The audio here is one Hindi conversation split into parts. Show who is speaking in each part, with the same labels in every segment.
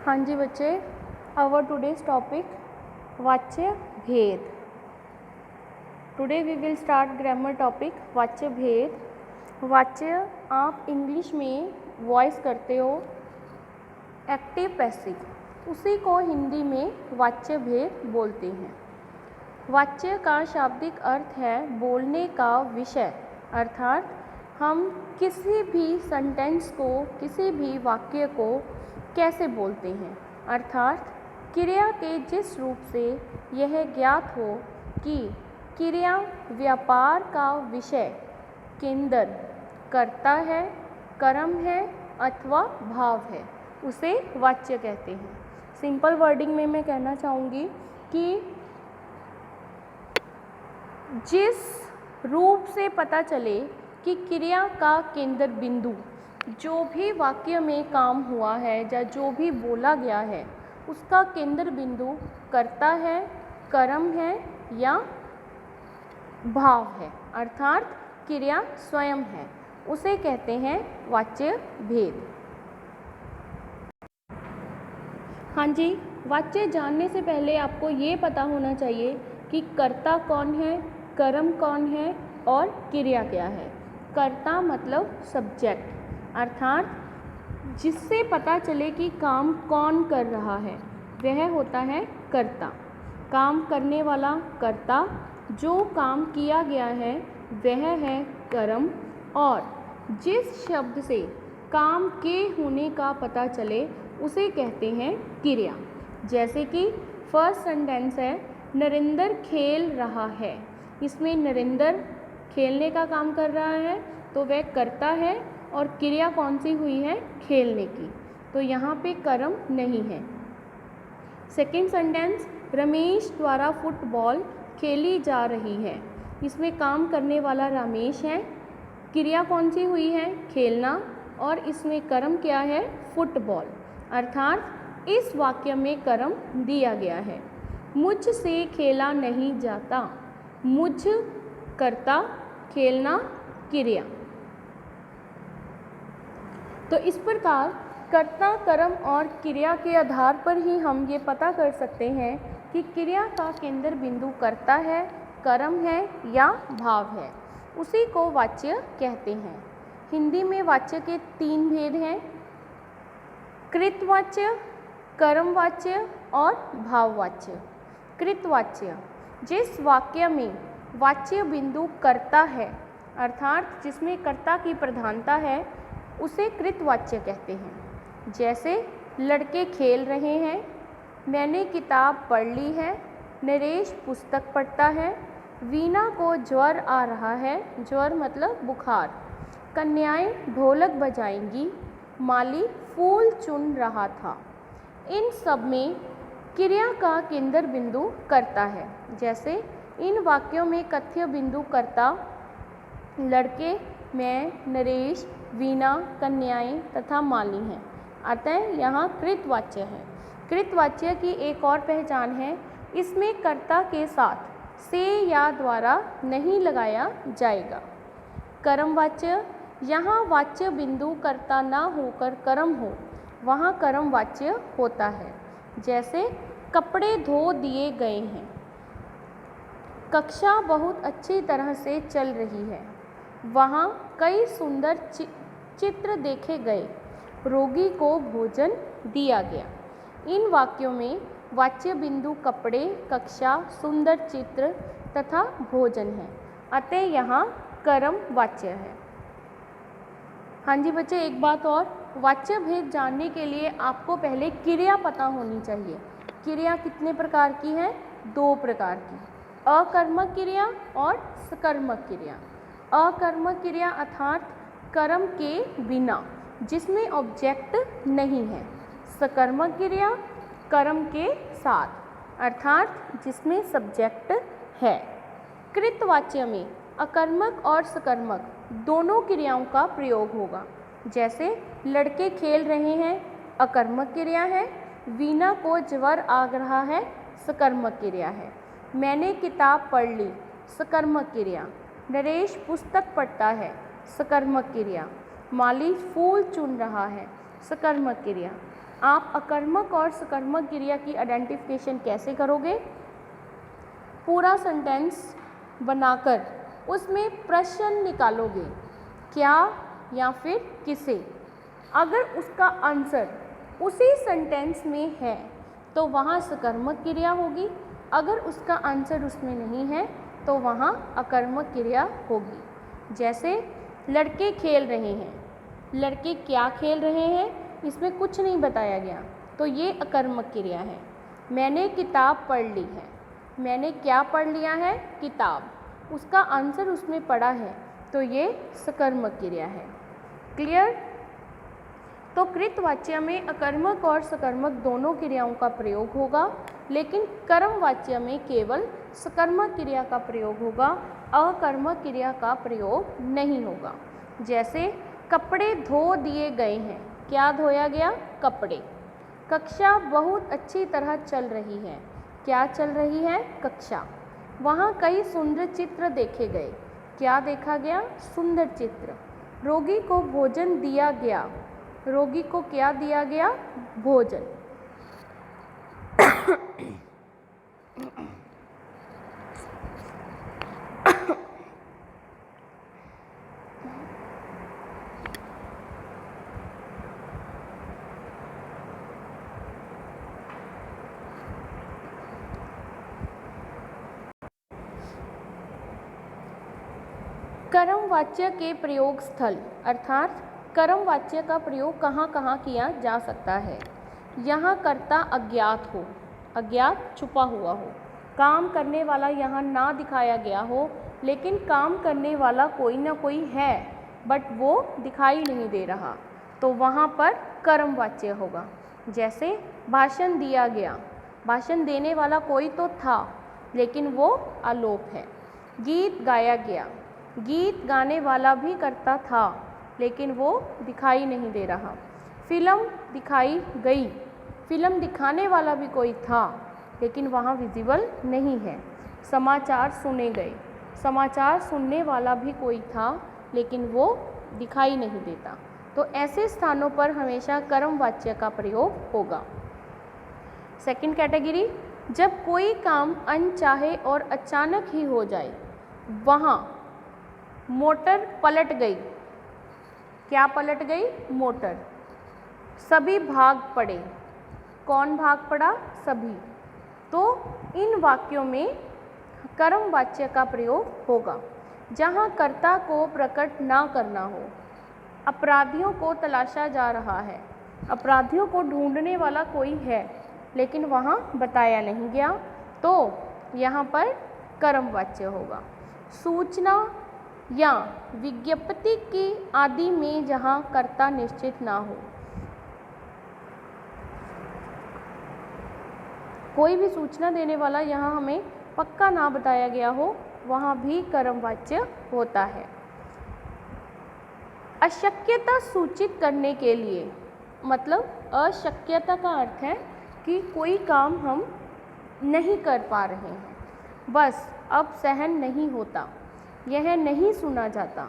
Speaker 1: हाँ जी बच्चे, आवर टुडेज टॉपिक वाच्य भेद। Today we will start grammar topic वाच्य भेद। वाच्य आप इंग्लिश में वॉइस करते हो एक्टिव पैसिव, उसी को हिंदी में वाच्य भेद बोलते हैं। वाच्य का शाब्दिक अर्थ है बोलने का विषय, अर्थात हम किसी भी सेंटेंस को, किसी भी वाक्य को कैसे बोलते हैं, अर्थात क्रिया के जिस रूप से यह ज्ञात हो कि क्रिया व्यापार का विषय केंद्र कर्ता है, कर्म है अथवा भाव है, उसे वाच्य कहते हैं। सिंपल वर्डिंग में मैं कहना चाहूँगी कि जिस रूप से पता चले कि क्रिया का केंद्र बिंदु जो भी वाक्य में काम हुआ है या जो भी बोला गया है उसका केंद्र बिंदु कर्ता है, कर्म है या भाव है, अर्थात क्रिया स्वयं है, उसे कहते हैं वाच्य भेद। हाँ जी, वाच्य जानने से पहले आपको ये पता होना चाहिए कि कर्ता कौन है, कर्म कौन है और क्रिया क्या है। कर्ता मतलब सब्जेक्ट, अर्थात जिससे पता चले कि काम कौन कर रहा है वह होता है कर्ता। काम करने वाला कर्ता, जो काम किया गया है वह है कर्म, और जिस शब्द से काम के होने का पता चले उसे कहते हैं क्रिया। जैसे कि फर्स्ट सेंटेंस है नरेंद्र खेल रहा है, इसमें नरेंद्र खेलने का काम कर रहा है तो वह कर्ता है और क्रिया कौन सी हुई है, खेलने की, तो यहाँ पे कर्म नहीं है। सेकंड सेंटेंस रमेश द्वारा फुटबॉल खेली जा रही है, इसमें काम करने वाला रमेश है, क्रिया कौन सी हुई है, खेलना, और इसमें कर्म क्या है, फुटबॉल, अर्थात इस वाक्य में कर्म दिया गया है। मुझसे खेला नहीं जाता, मुझ कर्ता, खेलना क्रिया। तो इस प्रकार कर्ता, कर्म और क्रिया के आधार पर ही हम ये पता कर सकते हैं कि क्रिया का केंद्र बिंदु कर्ता है, कर्म है या भाव है, उसी को वाच्य कहते हैं। हिंदी में वाच्य के 3 भेद हैं, कृतवाच्य, कर्मवाच्य और भाववाच्य। कृतवाच्य जिस वाक्य में वाच्य बिंदु कर्ता है, अर्थात जिसमें कर्ता की प्रधानता है, उसे कृतवाच्य कहते हैं। जैसे लड़के खेल रहे हैं, मैंने किताब पढ़ ली है, नरेश पुस्तक पढ़ता है, वीणा को ज्वर आ रहा है, ज्वर मतलब बुखार, कन्याएं ढोलक बजाएंगी, माली फूल चुन रहा था। इन सब में क्रिया का केंद्र बिंदु कर्ता है। जैसे इन वाक्यों में कथ्य बिंदु कर्ता लड़के, मैं, नरेश, वीणा, कन्याएं तथा माली हैं, अतः यहाँ कृतवाच्य है। कृतवाच्य की एक और पहचान है, इसमें कर्ता के साथ से या द्वारा नहीं लगाया जाएगा। कर्मवाच्य यहाँ वाच्य बिंदु कर्ता न होकर कर्म हो, वहाँ कर्मवाच्य होता है। जैसे कपड़े धो दिए गए हैं, कक्षा बहुत अच्छी तरह से चल रही है, वहाँ कई सुंदर चित्र देखे गए, रोगी को भोजन दिया गया। इन वाक्यों में वाच्य बिंदु कपड़े, कक्षा, सुंदर चित्र तथा भोजन है, अतः यहाँ कर्म वाच्य है। हाँ जी बच्चे, एक बात और, वाच्य भेद जानने के लिए आपको पहले क्रिया पता होनी चाहिए। क्रिया कितने प्रकार की है, 2 प्रकार की, अकर्मक क्रिया और सकर्मक क्रिया। अकर्मक क्रिया अर्थात कर्म के बिना, जिसमें ऑब्जेक्ट नहीं है। सकर्मक क्रिया कर्म के साथ, अर्थात जिसमें सब्जेक्ट है। कृतवाच्य में अकर्मक और सकर्मक दोनों क्रियाओं का प्रयोग होगा। जैसे लड़के खेल रहे हैं, अकर्मक क्रिया है, वीणा को ज्वर आ रहा है, सकर्मक क्रिया है, मैंने किताब पढ़ ली, सकर्मक क्रिया, नरेश पुस्तक पढ़ता है, सकर्मक क्रिया, माली फूल चुन रहा है, सकर्मक क्रिया। आप अकर्मक और सकर्मक क्रिया की आइडेंटिफिकेशन कैसे करोगे? पूरा सेंटेंस बनाकर उसमें प्रश्न निकालोगे, क्या या फिर किसे। अगर उसका आंसर उसी सेंटेंस में है तो वहाँ सकर्मक क्रिया होगी, अगर उसका आंसर उसमें नहीं है तो वहाँ अकर्मक क्रिया होगी। जैसे लड़के खेल रहे हैं, लड़के क्या खेल रहे हैं, इसमें कुछ नहीं बताया गया तो ये अकर्मक क्रिया है। मैंने किताब पढ़ ली है, मैंने क्या पढ़ लिया है? किताब। उसका आंसर उसमें पड़ा है तो ये सकर्मक क्रिया है। क्लियर? तो कृत वाच्य में अकर्मक और सकर्मक दोनों क्रियाओं का प्रयोग होगा, लेकिन कर्म वाच्य में केवल सकर्मक क्रिया का प्रयोग होगा, अकर्मक क्रिया का प्रयोग नहीं होगा। जैसे कपड़े धो दिए गए हैं, क्या धोया गया? कपड़े। कक्षा बहुत अच्छी तरह चल रही है, क्या चल रही है? कक्षा। वहाँ कई सुंदर चित्र देखे गए, क्या देखा गया? सुंदर चित्र। रोगी को भोजन दिया गया, रोगी को क्या दिया गया? भोजन। कर्म वाच्य के प्रयोग स्थल अर्थात कर्म वाच्य का प्रयोग कहाँ कहाँ किया जा सकता है? यहाँ कर्ता अज्ञात हो, अज्ञात छुपा हुआ हो, काम करने वाला यहाँ ना दिखाया गया हो लेकिन काम करने वाला कोई ना कोई है बट वो दिखाई नहीं दे रहा, तो वहाँ पर कर्म वाच्य होगा। जैसे भाषण दिया गया, भाषण देने वाला कोई तो था लेकिन वो अलोप है। गीत गाया गया, गीत गाने वाला भी कर्ता था लेकिन वो दिखाई नहीं दे रहा। फिल्म दिखाई गई, फिल्म दिखाने वाला भी कोई था लेकिन वहाँ विजिबल नहीं है। समाचार सुने गए, समाचार सुनने वाला भी कोई था लेकिन वो दिखाई नहीं देता। तो ऐसे स्थानों पर हमेशा कर्म वाच्य का प्रयोग होगा। सेकंड कैटेगरी, जब कोई काम अनचाहे और अचानक ही हो जाए, वहाँ मोटर पलट गई, क्या पलट गई? मोटर। सभी भाग पड़े, कौन भाग पड़ा? सभी। तो इन वाक्यों में कर्म वाच्य का प्रयोग होगा। जहाँ कर्ता को प्रकट ना करना हो, अपराधियों को तलाशा जा रहा है, अपराधियों को ढूंढने वाला कोई है लेकिन वहाँ बताया नहीं गया, तो यहाँ पर कर्म वाच्य होगा। सूचना या विज्ञप्ति की आदि में जहाँ कर्ता निश्चित ना हो, कोई भी सूचना देने वाला यहाँ हमें पक्का ना बताया गया हो, वहाँ भी कर्म वाच्य होता है। अशक्यता सूचित करने के लिए, मतलब अशक्यता का अर्थ है कि कोई काम हम नहीं कर पा रहे हैं, बस अब सहन नहीं होता, यह नहीं सुना जाता,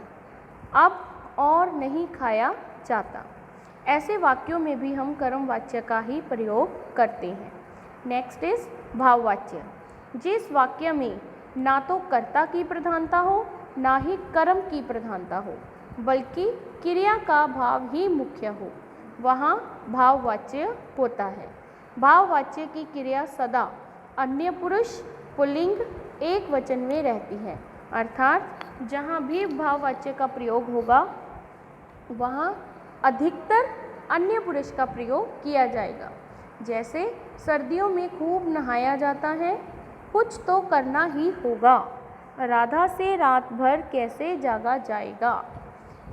Speaker 1: अब और नहीं खाया जाता। ऐसे वाक्यों में भी हम कर्म वाच्य का ही प्रयोग करते हैं। नेक्स्ट इज भाववाच्य। जिस वाक्य में ना तो कर्ता की प्रधानता हो ना ही कर्म की प्रधानता हो, बल्कि क्रिया का भाव ही मुख्य हो, वहाँ भाववाच्य होता है। भाववाच्य की क्रिया सदा अन्य पुरुष पुल्लिंग एक वचन में रहती है, अर्थात जहाँ भी भाववाच्य का प्रयोग होगा वहाँ अधिकतर अन्य पुरुष का प्रयोग किया जाएगा। जैसे सर्दियों में खूब नहाया जाता है, कुछ तो करना ही होगा, राधा से रात भर कैसे जागा जाएगा।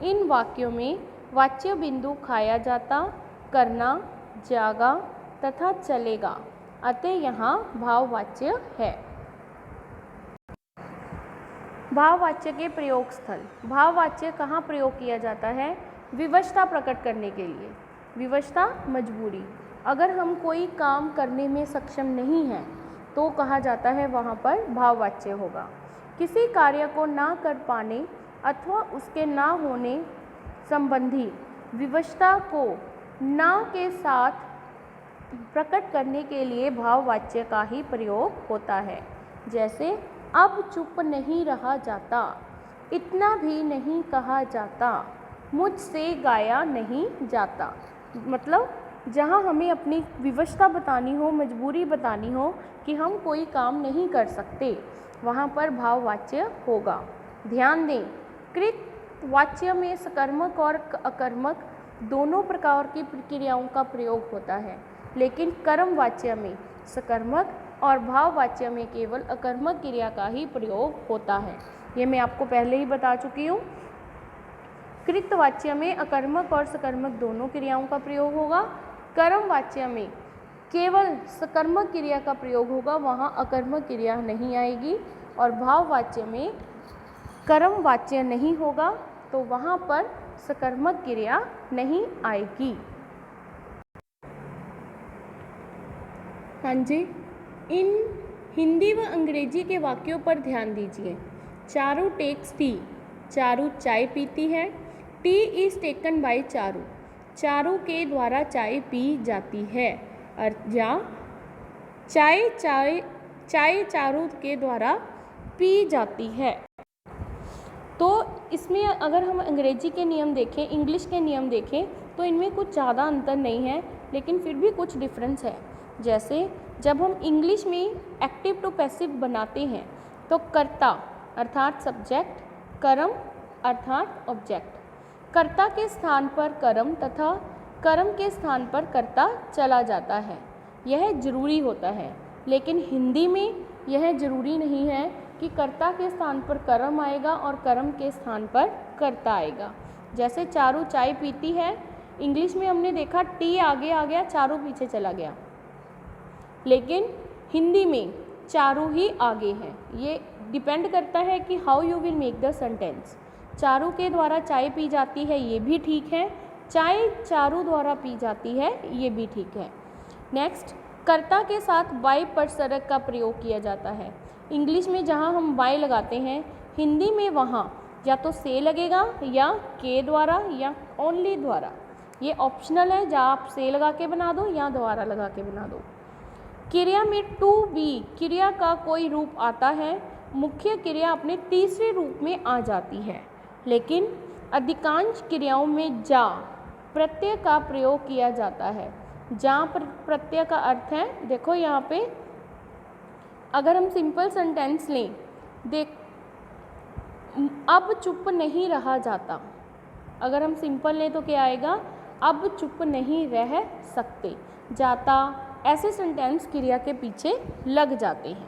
Speaker 1: इन वाक्यों में वाच्य बिंदु खाया जाता, करना, जागा तथा चलेगा, अतः यहाँ भाववाच्य है। भाववाच्य के प्रयोग स्थल। भाववाच्य कहाँ प्रयोग किया जाता है? विवशता प्रकट करने के लिए। विवशता मजबूरी, अगर हम कोई काम करने में सक्षम नहीं हैं तो कहा जाता है वहाँ पर भाववाच्य होगा। किसी कार्य को ना कर पाने अथवा उसके ना होने संबंधी विवशता को ना के साथ प्रकट करने के लिए भाववाच्य का ही प्रयोग होता है। जैसे अब चुप नहीं रहा जाता, इतना भी नहीं कहा जाता, मुझसे गाया नहीं जाता। मतलब जहाँ हमें अपनी विवशता बतानी हो, मजबूरी बतानी हो कि हम कोई काम नहीं कर सकते, वहाँ पर भाववाच्य होगा। ध्यान दें, कृतवाच्य में सकर्मक और अकर्मक दोनों प्रकार की क्रियाओं का प्रयोग होता है, लेकिन कर्मवाच्य में सकर्मक और भाववाच्य में केवल अकर्मक क्रिया का ही प्रयोग होता है। ये मैं आपको पहले ही बता चुकी हूँ। कृतवाच्य में अकर्मक और सकर्मक दोनों क्रियाओं का प्रयोग होगा। कर्मवाच्य में केवल सकर्मक क्रिया का प्रयोग होगा, वहाँ अकर्मक क्रिया नहीं आएगी। और भाववाच्य में कर्मवाच्य नहीं होगा, तो वहाँ पर सकर्मक क्रिया नहीं आएगी। हाँ जी, इन हिंदी व अंग्रेजी के वाक्यों पर ध्यान दीजिए। चारू टेक्स टी, चारू चाय पीती है। T is taken by Charu, Charu के द्वारा चाय पी जाती है। या चाय चारू के द्वारा पी जाती है। तो इसमें अगर हम अंग्रेजी के नियम देखें, इंग्लिश के नियम देखें, तो इनमें कुछ ज़्यादा अंतर नहीं है, लेकिन फिर भी कुछ डिफरेंस है। जैसे जब हम इंग्लिश में एक्टिव टू पैसिव बनाते हैं, तो कर्ता अर्थात सब्जेक्ट, कर्म अर्थात ऑब्जेक्ट, कर्ता के स्थान पर कर्म तथा कर्म के स्थान पर कर्ता चला जाता है। यह जरूरी होता है, लेकिन हिंदी में यह जरूरी नहीं है कि कर्ता के स्थान पर कर्म आएगा और कर्म के स्थान पर कर्ता आएगा। जैसे चारू चाय पीती है, इंग्लिश में हमने देखा टी आगे आ गया, चारू पीछे चला गया, लेकिन हिंदी में चारू ही आगे है। ये डिपेंड करता है कि how you will make the sentence. Charu के द्वारा चाय पी जाती है, ये भी ठीक है। चाय चारू द्वारा पी जाती है, ये भी ठीक है। नेक्स्ट, कर्ता के साथ बाय परसरक का प्रयोग किया जाता है। इंग्लिश में जहाँ हम बाय लगाते हैं, हिंदी में वहाँ या तो से लगेगा या के द्वारा या ओनली द्वारा। ये ऑप्शनल है, जहाँ आप से लगा के बना दो या द्वारा लगा के बना दो। क्रिया में टू बी क्रिया का कोई रूप आता है, मुख्य क्रिया अपने तीसरे रूप में आ जाती है, लेकिन अधिकांश क्रियाओं में जा प्रत्यय का प्रयोग किया जाता है। जा प्रत्यय का अर्थ है, देखो यहाँ पे अगर हम सिंपल सेंटेंस लें, देख अब चुप नहीं रहा जाता, अगर हम सिंपल लें तो क्या आएगा, अब चुप नहीं रह सकते। जाता ऐसे सेंटेंस क्रिया के पीछे लग जाते हैं।